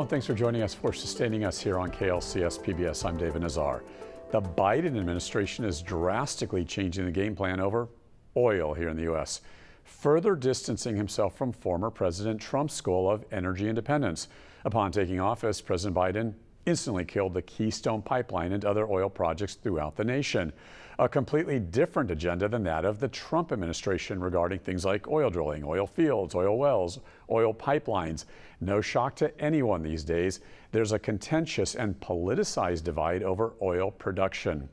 and thanks for joining us for Sustaining Us here on KLCS PBS. I'm David Nazar. The Biden administration is drastically changing the game plan over oil here in the U.S., further distancing himself from former President Trump's goal of energy independence. Upon taking office, President Biden instantly killed the Keystone Pipeline and other oil projects throughout the nation. A completely different agenda than that of the Trump administration regarding things like oil drilling, oil fields, oil wells, oil pipelines. No shock to anyone these days, there's a contentious and politicized divide over oil production.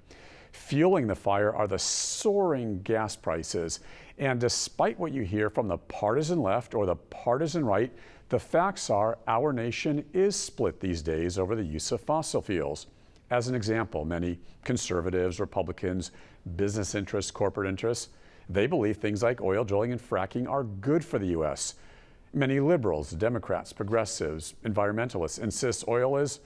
Fueling the fire are the soaring gas prices. And despite what you hear from the partisan left or the partisan right, the facts are our nation is split these days over the use of fossil fuels. As an example, many conservatives, Republicans, business interests, corporate interests, they believe things like oil drilling and fracking are good for the U.S. Many liberals, Democrats, progressives, environmentalists insist oil is,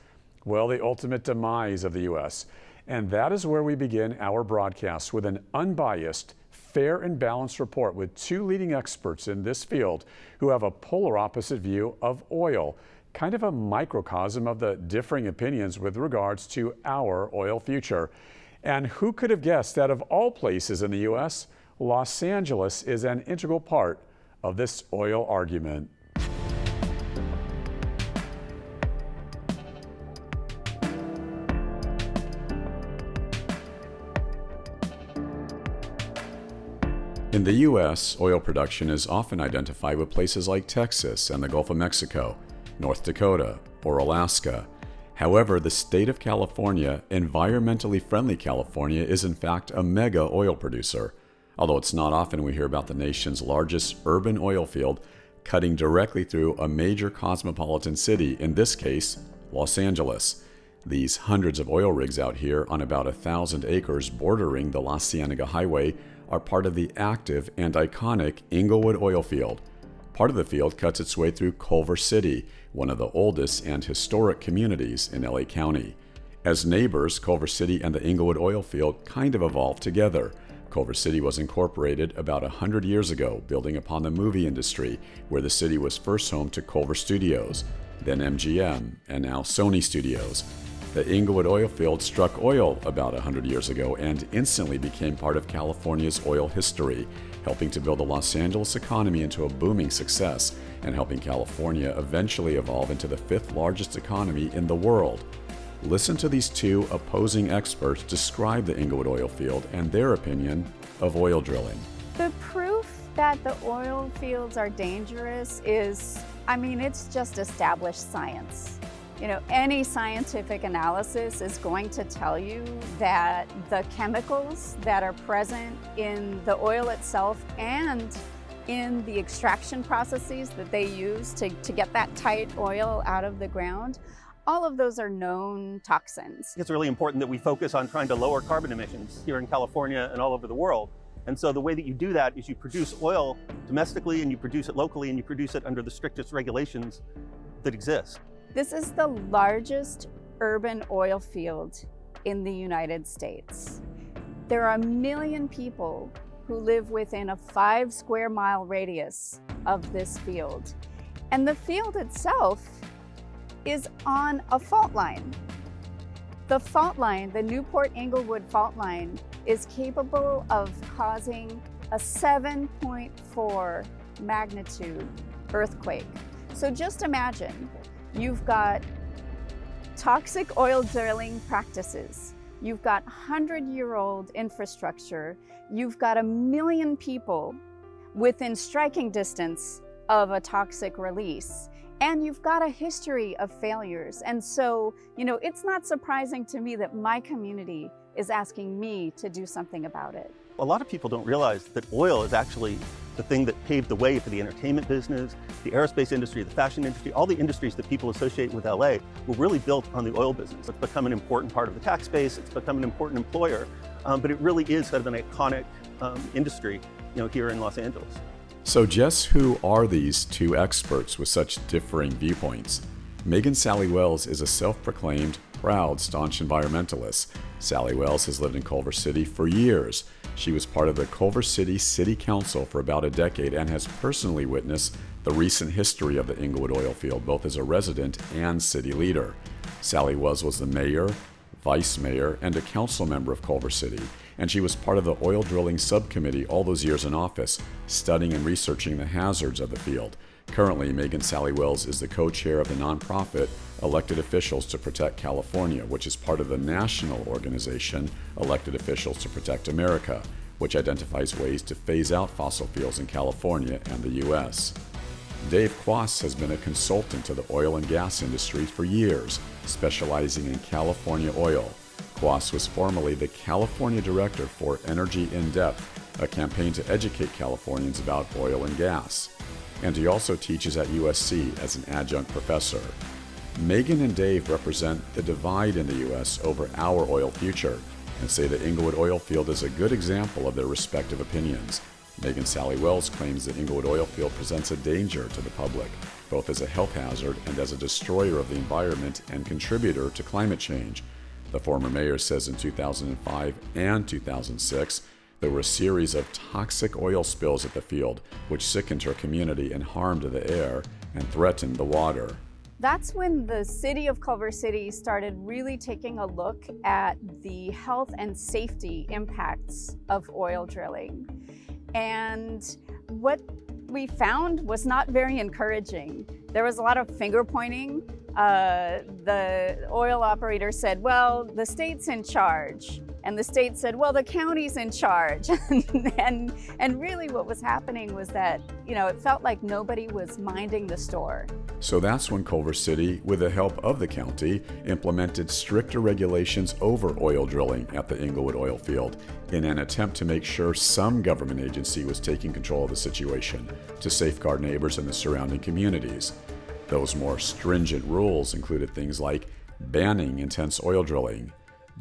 well, the ultimate demise of the U.S. And that is where we begin our broadcast with an unbiased, fair and balanced report with two leading experts in this field who have a polar opposite view of oil, kind of a microcosm of the differing opinions with regards to our oil future. And who could have guessed that of all places in the U.S., Los Angeles is an integral part of this oil argument? In the U.S., oil production is often identified with places like Texas and the Gulf of Mexico, North Dakota, or Alaska. However, the state of California, environmentally friendly California, is in fact a mega oil producer. Although it's not often we hear about the nation's largest urban oil field cutting directly through a major cosmopolitan city, in this case, Los Angeles. These hundreds of oil rigs out here on about 1,000 acres bordering the La Cienega Highway are part of the active and iconic Inglewood oil field. Part of the field cuts its way through Culver City, one of the oldest and historic communities in LA County. As neighbors, Culver City and the Inglewood oil field kind of evolved together. Culver City was incorporated about 100 years ago, building upon the movie industry, where the city was first home to Culver Studios, then MGM, and now Sony Studios. The Inglewood oil field struck oil about 100 years ago and instantly became part of California's oil history, helping to build the Los Angeles economy into a booming success and helping California eventually evolve into the fifth largest economy in the world. Listen to these two opposing experts describe the Inglewood oil field and their opinion of oil drilling. The proof that the oil fields are dangerous is, it's just established science. Any scientific analysis is going to tell you that the chemicals that are present in the oil itself and in the extraction processes that they use to get that tight oil out of the ground, all of those are known toxins. It's really important that we focus on trying to lower carbon emissions here in California and all over the world. And so the way that you do that is you produce oil domestically and you produce it locally and you produce it under the strictest regulations that exist. This is the largest urban oil field in the United States. There are 1 million people who live within a 5 square mile radius of this field. And the field itself is on a fault line. The fault line, the Newport-Inglewood fault line, is capable of causing a 7.4 magnitude earthquake. So just imagine, you've got toxic oil drilling practices, you've got 100-year-old infrastructure, you've got 1 million people within striking distance of a toxic release, and you've got a history of failures. And so, it's not surprising to me that my community is asking me to do something about it. A lot of people don't realize that oil is actually the thing that paved the way for the entertainment business, the aerospace industry, the fashion industry. All the industries that people associate with LA were really built on the oil business. It's become an important part of the tax base, it's become an important employer, but it really is sort of an iconic industry here in Los Angeles. So just who are these two experts with such differing viewpoints? Megan Sally Wells is a self-proclaimed, proud, staunch environmentalist. Sally Wells has lived in Culver City for years. She was part of the Culver City City Council for about a decade and has personally witnessed the recent history of the Inglewood oil field, both as a resident and city leader. Sally Wells was the mayor, vice mayor, and a council member of Culver City, and she was part of the oil drilling subcommittee all those years in office, studying and researching the hazards of the field. Currently, Megan Sally Wells is the co-chair of the nonprofit Elected Officials to Protect California, which is part of the national organization Elected Officials to Protect America, which identifies ways to phase out fossil fuels in California and the U.S. Dave Quass has been a consultant to the oil and gas industry for years, specializing in California oil. Quass was formerly the California Director for Energy In Depth, a campaign to educate Californians about oil and gas. And he also teaches at USC as an adjunct professor. Megan and Dave represent the divide in the U.S. over our oil future and say the Inglewood oil field is a good example of their respective opinions. Megan Sally Wells claims the Inglewood oil field presents a danger to the public, both as a health hazard and as a destroyer of the environment and contributor to climate change. The former mayor says in 2005 and 2006, there were a series of toxic oil spills at the field, which sickened her community and harmed the air and threatened the water. That's when the city of Culver City started really taking a look at the health and safety impacts of oil drilling. And what we found was not very encouraging. There was a lot of finger pointing. The oil operator said, well, the state's in charge. And the state said, well, the county's in charge. and really what was happening was that, it felt like nobody was minding the store. So that's when Culver City, with the help of the county, implemented stricter regulations over oil drilling at the Inglewood oil field in an attempt to make sure some government agency was taking control of the situation to safeguard neighbors in the surrounding communities. Those more stringent rules included things like banning intense oil drilling,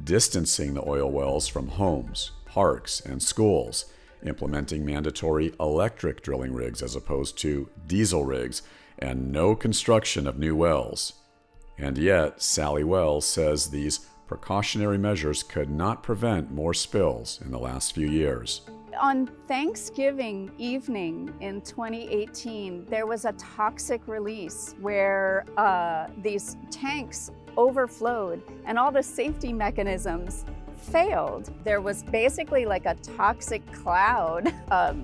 distancing the oil wells from homes, parks, and schools, implementing mandatory electric drilling rigs as opposed to diesel rigs, and no construction of new wells. And yet, Sally Wells says these precautionary measures could not prevent more spills in the last few years. On Thanksgiving evening in 2018, there was a toxic release where these tanks overflowed and all the safety mechanisms failed. There was basically like a toxic cloud of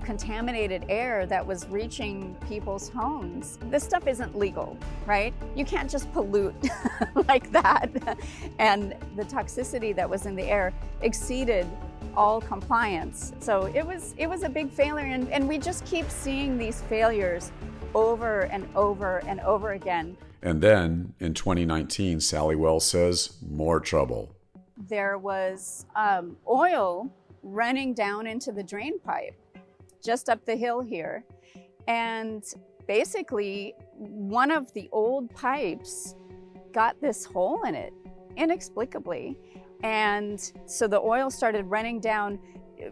contaminated air that was reaching people's homes. This stuff isn't legal, right? You can't just pollute like that. And the toxicity that was in the air exceeded all compliance. So it was a big failure, and we just keep seeing these failures over and over and over again. And then in 2019, Sally Wells says more trouble. There was oil running down into the drain pipe just up the hill here. And basically, one of the old pipes got this hole in it, inexplicably. And so the oil started running down,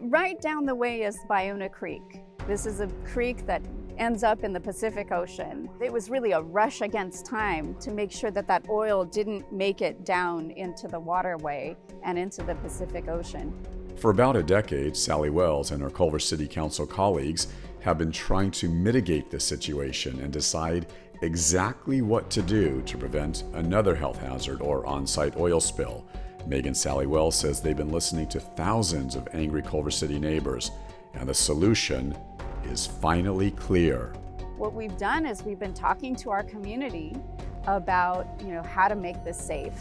right down the way is Buyuna Creek. This is a creek that ends up in the Pacific Ocean. It was really a rush against time to make sure that that oil didn't make it down into the waterway and into the Pacific Ocean. For about a decade, Sally Wells and her Culver City Council colleagues have been trying to mitigate this situation and decide exactly what to do to prevent another health hazard or on-site oil spill. Megan Sally Wells says they've been listening to thousands of angry Culver City neighbors, and the solution is finally clear. What we've done is we've been talking to our community about, how to make this safe.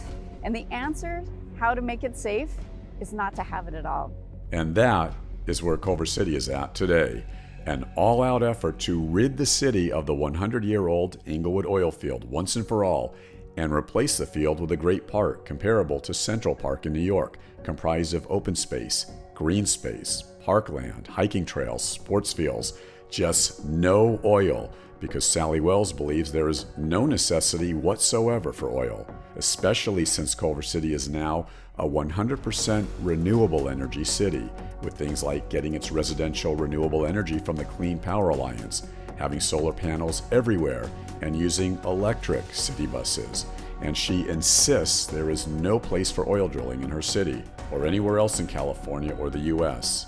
And the answer, how to make it safe, is not to have it at all. And that is where Culver City is at today. An all-out effort to rid the city of the 100-year-old Inglewood oil field once and for all, and replace the field with a great park comparable to Central Park in New York, comprised of open space, green space, parkland, hiking trails, sports fields, just no oil, because Sally Wells believes there is no necessity whatsoever for oil, especially since Culver City is now a 100% renewable energy city, with things like getting its residential renewable energy from the Clean Power Alliance, having solar panels everywhere, and using electric city buses. And she insists there is no place for oil drilling in her city or anywhere else in California or the U.S.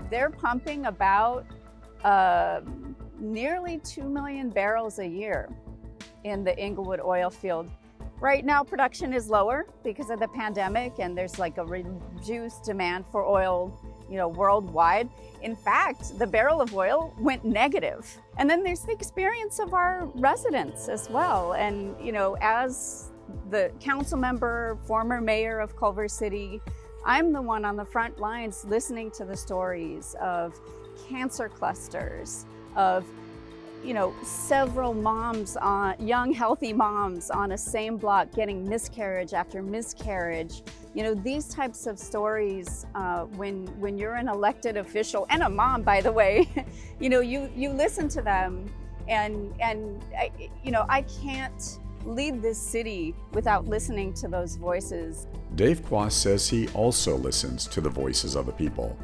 They're pumping about nearly 2 million barrels a year in the Inglewood oil field. Right now, production is lower because of the pandemic, and there's like a reduced demand for oil, worldwide. In fact, the barrel of oil went negative. And then there's the experience of our residents as well. And, as the council member, former mayor of Culver City, I'm the one on the front lines listening to the stories of cancer clusters, of several moms, young healthy moms on a same block getting miscarriage after miscarriage. These types of stories, when you're an elected official and a mom, by the way, you listen to them, and I can't lead this city without listening to those voices. Dave Quast says he also listens to the voices of the people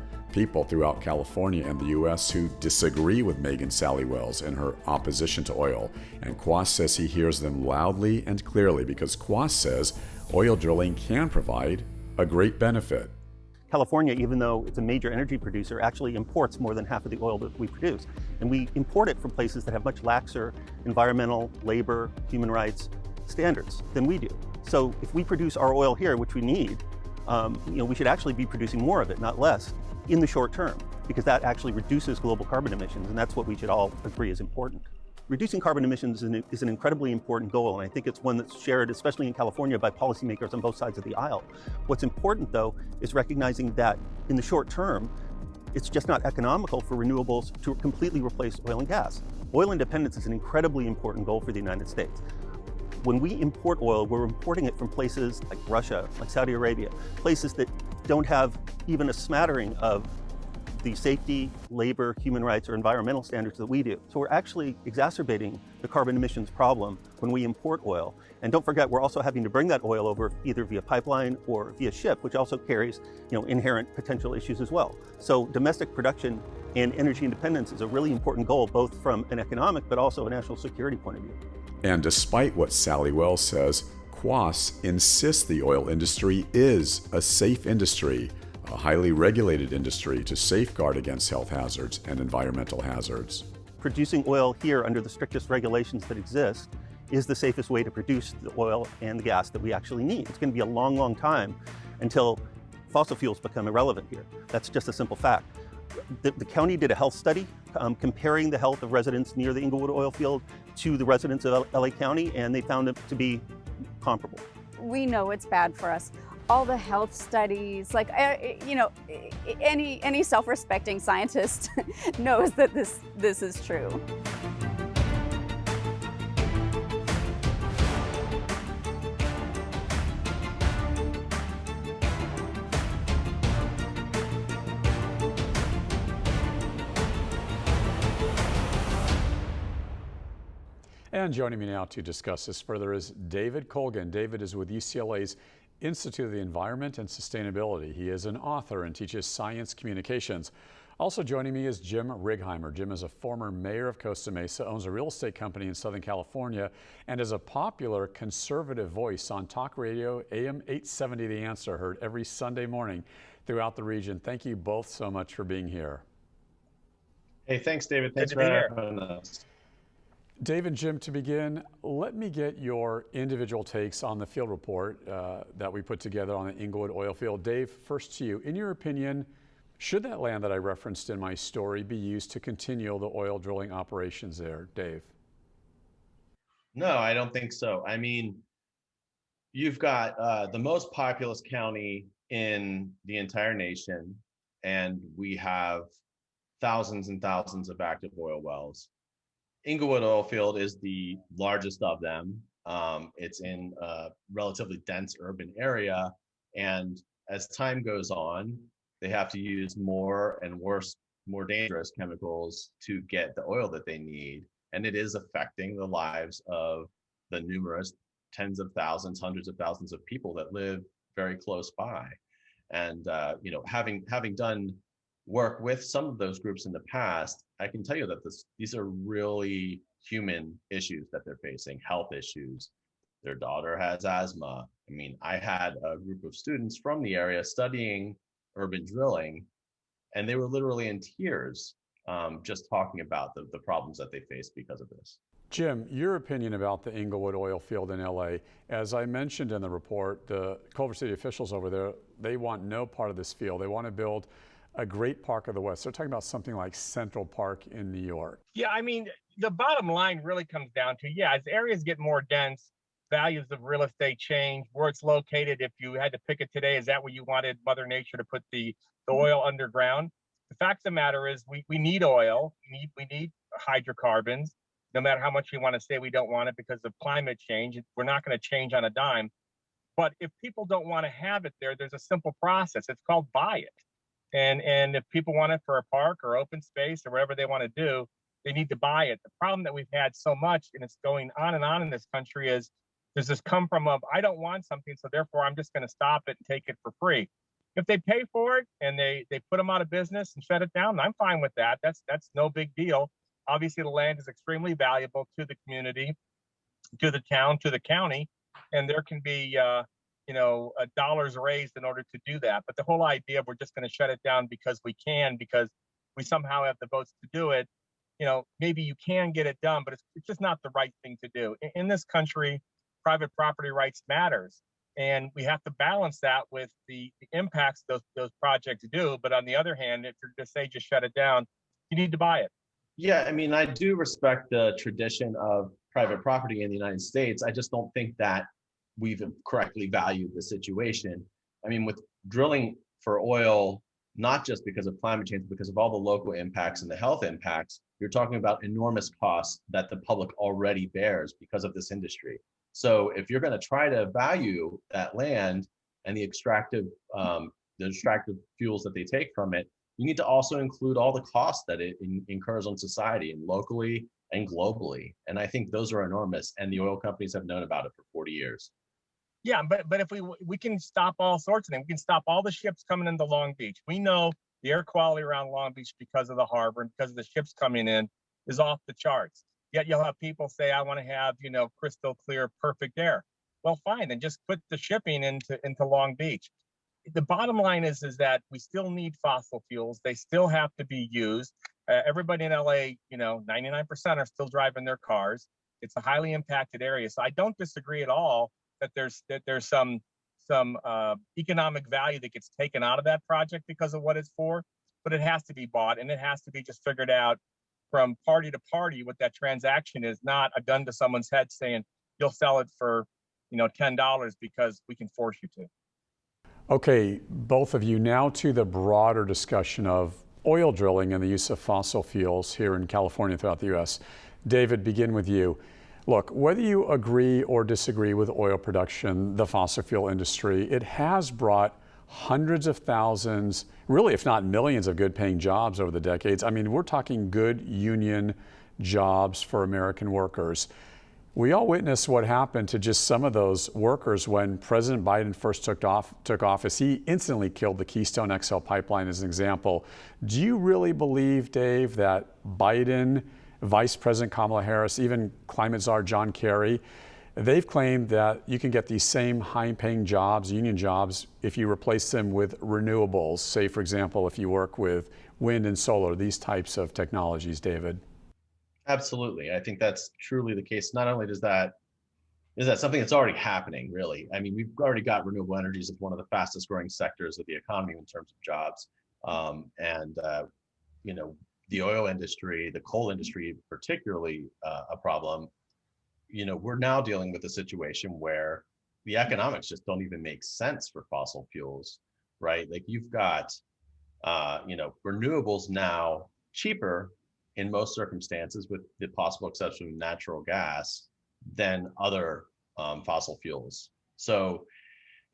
throughout California and the U.S. who disagree with Megan Sally Wells and her opposition to oil. And Quast says he hears them loudly and clearly because Quast says oil drilling can provide a great benefit. California, even though it's a major energy producer, actually imports more than half of the oil that we produce. And we import it from places that have much laxer environmental, labor, human rights standards than we do. So if we produce our oil here, which we need, we should actually be producing more of it, not less, in the short term, because that actually reduces global carbon emissions, and that's what we should all agree is important. Reducing carbon emissions is an incredibly important goal, and I think it's one that's shared, especially in California, by policymakers on both sides of the aisle. What's important, though, is recognizing that in the short term, it's just not economical for renewables to completely replace oil and gas. Oil independence is an incredibly important goal for the United States. When we import oil, we're importing it from places like Russia, like Saudi Arabia, places that don't have even a smattering of the safety, labor, human rights, or environmental standards that we do. So we're actually exacerbating the carbon emissions problem when we import oil. And don't forget, we're also having to bring that oil over either via pipeline or via ship, which also carries inherent potential issues as well. So domestic production and energy independence is a really important goal, both from an economic but also a national security point of view. And despite what Sally Wells says, Quast insists the oil industry is a safe industry, a highly regulated industry to safeguard against health hazards and environmental hazards. Producing oil here under the strictest regulations that exist is the safest way to produce the oil and the gas that we actually need. It's going to be a long, long time until fossil fuels become irrelevant here. That's just a simple fact. The county did a health study comparing the health of residents near the Inglewood oil field to the residents of LA County, and they found it to be comparable. We know it's bad for us. All the health studies, any self-respecting scientist knows that this is true. And joining me now to discuss this further is David Colgan. David is with UCLA's Institute of the Environment and Sustainability. He is an author and teaches science communications. Also joining me is Jim Righeimer. Jim is a former mayor of Costa Mesa, owns a real estate company in Southern California, and is a popular conservative voice on talk radio AM 870 The Answer, heard every Sunday morning throughout the region. Thank you both so much for being here. Hey, thanks, David. Thanks for having us. Dave and Jim, to begin, let me get your individual takes on the field report that we put together on the Inglewood oil field. Dave, first to you. In your opinion, should that land that I referenced in my story be used to continue the oil drilling operations there? Dave? No, I don't think so. I mean, you've got the most populous county in the entire nation, and we have thousands and thousands of active oil wells. Inglewood oil field is the largest of them. It's in a relatively dense urban area, and as time goes on, they have to use more and worse, more dangerous chemicals to get the oil that they need, and it is affecting the lives of the numerous tens of thousands, hundreds of thousands of people that live very close by. And having done work with some of those groups in the past, I can tell you that these are really human issues that they're facing, health issues. Their daughter has asthma. I mean, I had a group of students from the area studying urban drilling, and they were literally in tears just talking about the problems that they face because of this. Jim, your opinion about the Inglewood oil field in LA. As I mentioned in the report, the Culver City officials over there, they want no part of this field. They want to build a great park of the West. They're talking about something like Central Park in New York. Yeah, I mean, the bottom line really comes down to, yeah, as areas get more dense, values of real estate change, where it's located. If you had to pick it today, is that where you wanted Mother Nature to put the oil underground? The fact of the matter is we need oil, we need hydrocarbons, no matter how much we want to say we don't want it because of climate change. We're not going to change on a dime. But if people don't want to have it there, there's a simple process. It's called buy it. And if people want it for a park or open space or whatever they want to do, they need to buy it. The problem that we've had so much, and it's going on and on in this country, is there's this come from of, I don't want something, so therefore I'm just going to stop it and take it for free. If they pay for it and they put them out of business and shut it down, I'm fine with that. That's no big deal. Obviously, the land is extremely valuable to the community, to the town, to the county, and there can be dollars raised in order to do that. But the whole idea of we're just going to shut it down because we can, because we somehow have the votes to do it, maybe you can get it done, but it's just not the right thing to do. In this country, private property rights matters. And we have to balance that with the impacts those projects do. But on the other hand, if you're to say just shut it down, you need to buy it. Yeah, I mean, I do respect the tradition of private property in the United States. I just don't think that we've correctly valued the situation. I mean, with drilling for oil, not just because of climate change, because of all the local impacts and the health impacts, you're talking about enormous costs that the public already bears because of this industry. So if you're going to try to value that land and the extractive fuels that they take from it, you need to also include all the costs that it incurs on society and locally and globally. And I think those are enormous. And the oil companies have known about it for 40 years. Yeah, but if we can stop all sorts of things, we can stop all the ships coming into Long Beach. We know the air quality around Long Beach because of the harbor and because of the ships coming in is off the charts. Yet you'll have people say, I want to have, crystal clear, perfect air. Well, fine, then just put the shipping into Long Beach. The bottom line is that we still need fossil fuels. They still have to be used. Everybody in LA, 99% are still driving their cars. It's a highly impacted area. So I don't disagree at all that there's some economic value that gets taken out of that project because of what it's for, but it has to be bought and it has to be just figured out from party to party what that transaction is, not a gun to someone's head saying you'll sell it for $10 because we can force you to. Okay, both of you, now to the broader discussion of oil drilling and the use of fossil fuels here in California and throughout the U.S. David, begin with you. Look, whether you agree or disagree with oil production, the fossil fuel industry, it has brought hundreds of thousands, really if not millions of good paying jobs over the decades. I mean, we're talking good union jobs for American workers. We all witnessed what happened to just some of those workers when President Biden first took office. He instantly killed the Keystone XL pipeline as an example. Do you really believe, Dave, that Biden, Vice President Kamala Harris, even climate czar John Kerry, they've claimed that you can get these same high-paying jobs, union jobs, if you replace them with renewables? Say, for example, if you work with wind and solar, these types of technologies, David. Absolutely. I think that's truly the case. Not only is that something that's already happening, really. I mean, we've already got renewable energies as one of the fastest growing sectors of the economy in terms of jobs. The oil industry, the coal industry, particularly a problem. We're now dealing with a situation where the economics just don't even make sense for fossil fuels, right? Like you've got, renewables now cheaper in most circumstances, with the possible exception of natural gas, than other fossil fuels. So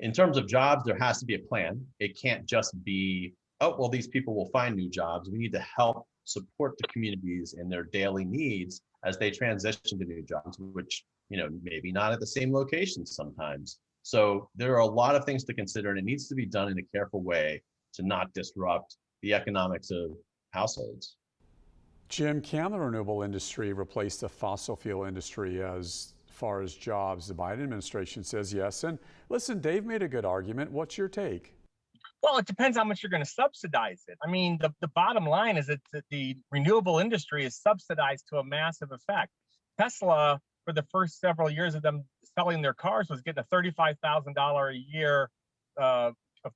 in terms of jobs, there has to be a plan. It can't just be, oh, well, these people will find new jobs. We need to help support the communities in their daily needs as they transition to new jobs, which, maybe not at the same location sometimes. So there are a lot of things to consider, and it needs to be done in a careful way to not disrupt the economics of households. Jim, can the renewable industry replace the fossil fuel industry as far as jobs? The Biden administration says yes. And listen, Dave made a good argument. What's your take? Well, it depends how much you're going to subsidize it. I mean, the bottom line is that the renewable industry is subsidized to a massive effect. Tesla, for the first several years of them selling their cars, was getting a $35,000 a year of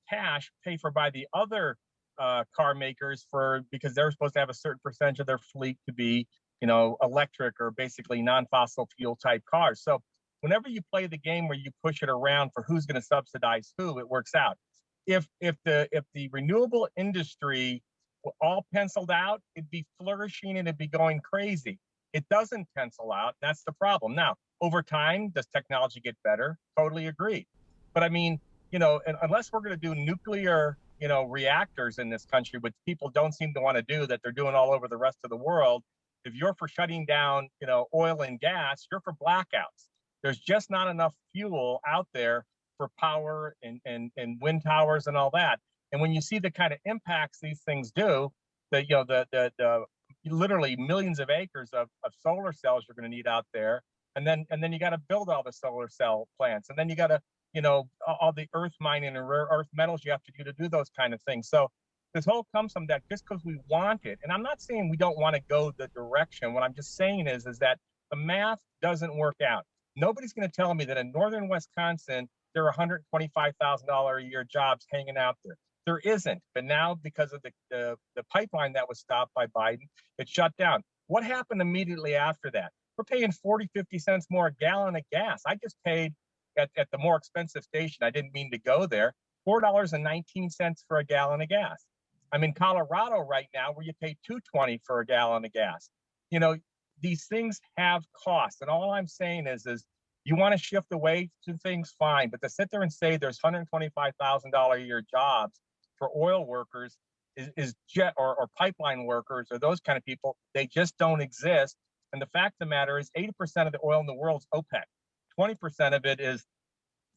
cash paid for by the other car makers because they're supposed to have a certain percentage of their fleet to be, electric or basically non-fossil fuel type cars. So whenever you play the game where you push it around for who's going to subsidize who, it works out. If the renewable industry were all penciled out, it'd be flourishing and it'd be going crazy. It doesn't pencil out. That's the problem. Now, over time, does technology get better? Totally agree. But I mean, unless we're going to do nuclear, reactors in this country, which people don't seem to want to do, that they're doing all over the rest of the world. If you're for shutting down, oil and gas, you're for blackouts. There's just not enough fuel out there for power and wind towers and all that. And when you see the kind of impacts these things do, the literally millions of acres of solar cells you're going to need out there, and then you got to build all the solar cell plants, and then you got to all the earth mining and rare earth metals you have to do those kind of things. So this whole comes from that, just because we want it. And I'm not saying we don't want to go the direction. What I'm just saying is that the math doesn't work out. Nobody's going to tell me that in northern Wisconsin there are $125,000 a year jobs hanging out there. There isn't. But now, because of the pipeline that was stopped by Biden, it shut down. What happened immediately after that? We're paying 40, 50 cents more a gallon of gas. I just paid at the more expensive station, I didn't mean to go there, $4.19 for a gallon of gas. I'm in Colorado right now where you pay $2.20 for a gallon of gas. These things have costs. And all I'm saying is you want to shift away to things, fine. But to sit there and say there's $125,000 a year jobs for oil workers or pipeline workers or those kind of people, they just don't exist. And the fact of the matter is 80% of the oil in the world is OPEC. 20% of it is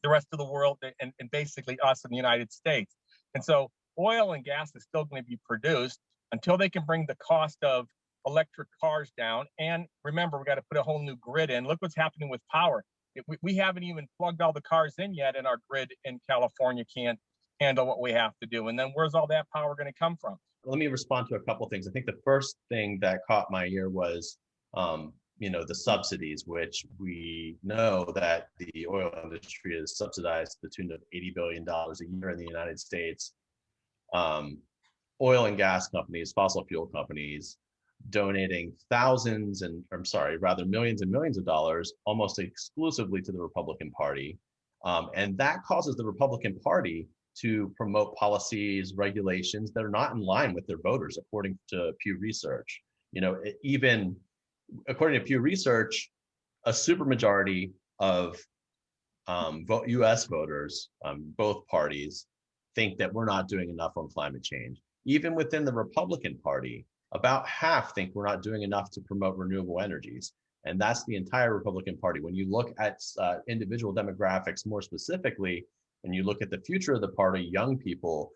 the rest of the world and basically us in the United States. And so oil and gas is still going to be produced until they can bring the cost of electric cars down. And remember, we got to put a whole new grid in. Look what's happening with power. We haven't even plugged all the cars in yet, and our grid in California can't handle what we have to do. And then where's all that power going to come from? Let me respond to a couple of things. I think the first thing that caught my ear was the subsidies, which we know that the oil industry is subsidized to the tune of $80 billion a year in the United States. Oil and gas companies, fossil fuel companies, donating millions and millions of dollars almost exclusively to the Republican Party. And that causes the Republican Party to promote policies, regulations that are not in line with their voters, according to Pew Research. Even according to Pew Research, a supermajority of U.S. voters, both parties, think that we're not doing enough on climate change. Even within the Republican Party, about half think we're not doing enough to promote renewable energies. And that's the entire Republican Party. When you look at individual demographics more specifically, and you look at the future of the party, young people,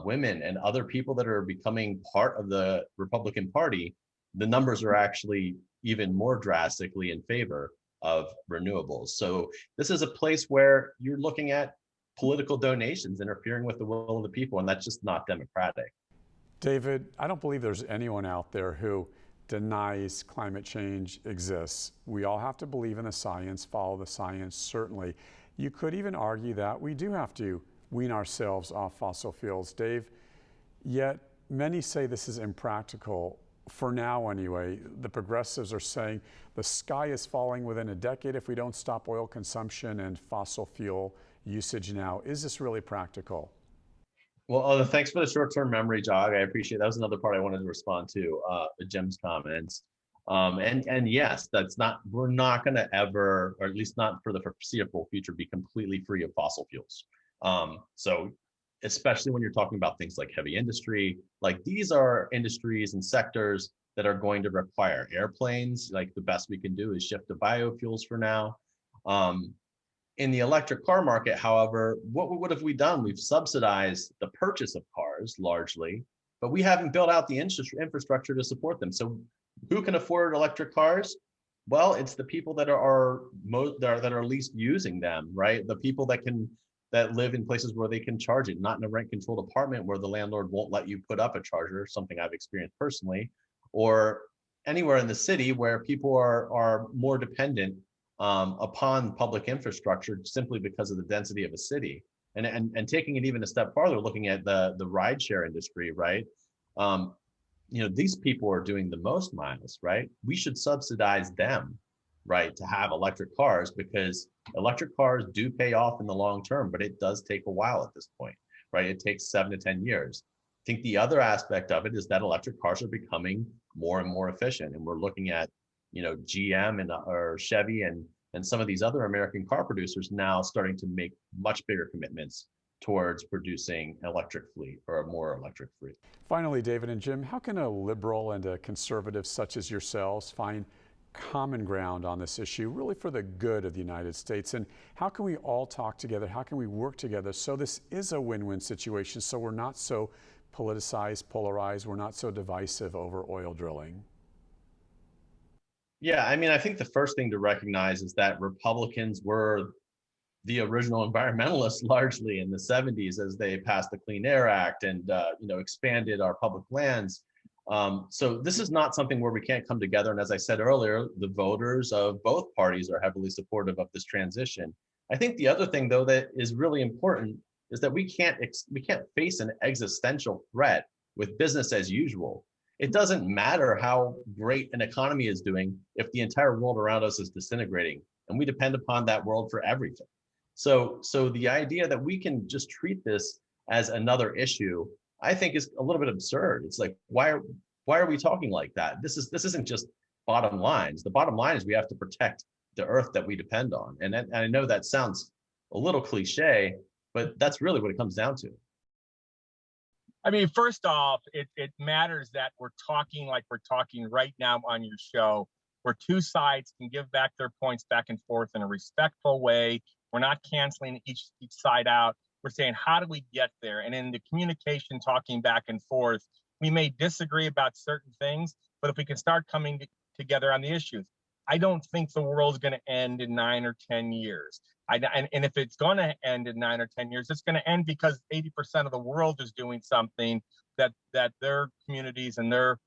women, and other people that are becoming part of the Republican Party, the numbers are actually even more drastically in favor of renewables. So this is a place where you're looking at political donations interfering with the will of the people, and that's just not democratic. David, I don't believe there's anyone out there who denies climate change exists. We all have to believe in the science, follow the science, certainly. You could even argue that we do have to wean ourselves off fossil fuels, Dave, yet many say this is impractical. For now anyway. The progressives are saying the sky is falling within a decade if we don't stop oil consumption and fossil fuel usage now. Is this really practical? Well, thanks for the short-term memory jog. I appreciate it. That was another part I wanted to respond to, Jim's comments. And yes, we're not going to ever, or at least not for the foreseeable future, be completely free of fossil fuels. So especially when you're talking about things like heavy industry, like these are industries and sectors that are going to require airplanes. Like the best we can do is shift to biofuels for now. In the electric car market, however, what have we done? We've subsidized the purchase of cars largely, but we haven't built out the infrastructure to support them. So who can afford electric cars? Well, it's the people that are least using them, right? The people that can that live in places where they can charge it, not in a rent-controlled apartment where the landlord won't let you put up a charger, something I've experienced personally, or anywhere in the city where people are more dependent upon public infrastructure simply because of the density of a city. And taking it even a step farther, looking at the rideshare industry, right? These people are doing the most miles, right? We should subsidize them, right, to have electric cars, because electric cars do pay off in the long term, but it does take a while at this point, right? It takes 7 to 10 years. I think the other aspect of it is that electric cars are becoming more and more efficient, and we're looking at, GM or Chevy and some of these other American car producers now starting to make much bigger commitments towards producing an electric fleet, or a more electric fleet. Finally, David and Jim, how can a liberal and a conservative such as yourselves find common ground on this issue, really for the good of the United States? And how can we all talk together? How can we work together so this is a win-win situation, so we're not so politicized, polarized, we're not so divisive over oil drilling? Yeah, I think the first thing to recognize is that Republicans were the original environmentalists largely in the 70s as they passed the Clean Air Act and expanded our public lands. So this is not something where we can't come together. And as I said earlier, the voters of both parties are heavily supportive of this transition. I think the other thing, though, that is really important is that we can't face an existential threat with business as usual. It doesn't matter how great an economy is doing if the entire world around us is disintegrating, and we depend upon that world for everything. So the idea that we can just treat this as another issue, I think, is a little bit absurd. It's like, why are we talking like that? This isn't just bottom lines. The bottom line is we have to protect the earth that we depend on. And I know that sounds a little cliche, but that's really what it comes down to. First off, it matters that we're talking like we're talking right now on your show, where two sides can give back their points back and forth in a respectful way. We're not canceling each side out. We're saying, how do we get there? And in the communication, talking back and forth, we may disagree about certain things, but if we can start coming together on the issues, I don't think the world's going to end in 9 or 10 years. And if it's going to end in 9 or 10 years, it's going to end because 80% of the world is doing something that their communities and their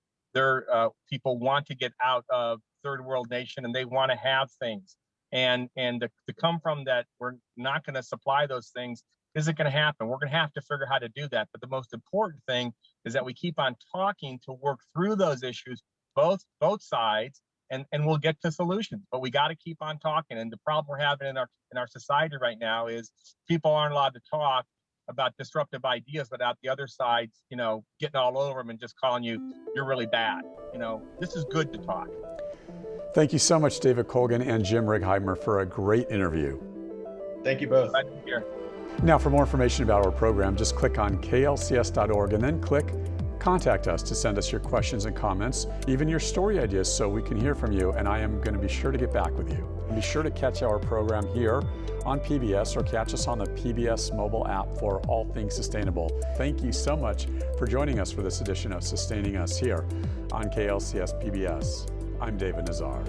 people want to get out of third world nation, and they want to have things. And to come from that, we're not going to supply those things, isn't going to happen. We're going to have to figure out how to do that. But the most important thing is that we keep on talking to work through those issues, both sides, and we'll get to solutions. But we got to keep on talking. And the problem we're having in our society right now is people aren't allowed to talk about disruptive ideas without the other side's, getting all over them and just calling you're really bad. This is good to talk. Thank you so much, David Colgan and Jim Righeimer, for a great interview. Thank you both. Glad to be here. Now, for more information about our program, just click on klcs.org and then click Contact Us to send us your questions and comments, even your story ideas, so we can hear from you, and I am going to be sure to get back with you. And be sure to catch our program here on PBS, or catch us on the PBS mobile app for all things sustainable. Thank you so much for joining us for this edition of Sustaining Us here on KLCS PBS. I'm David Nazar.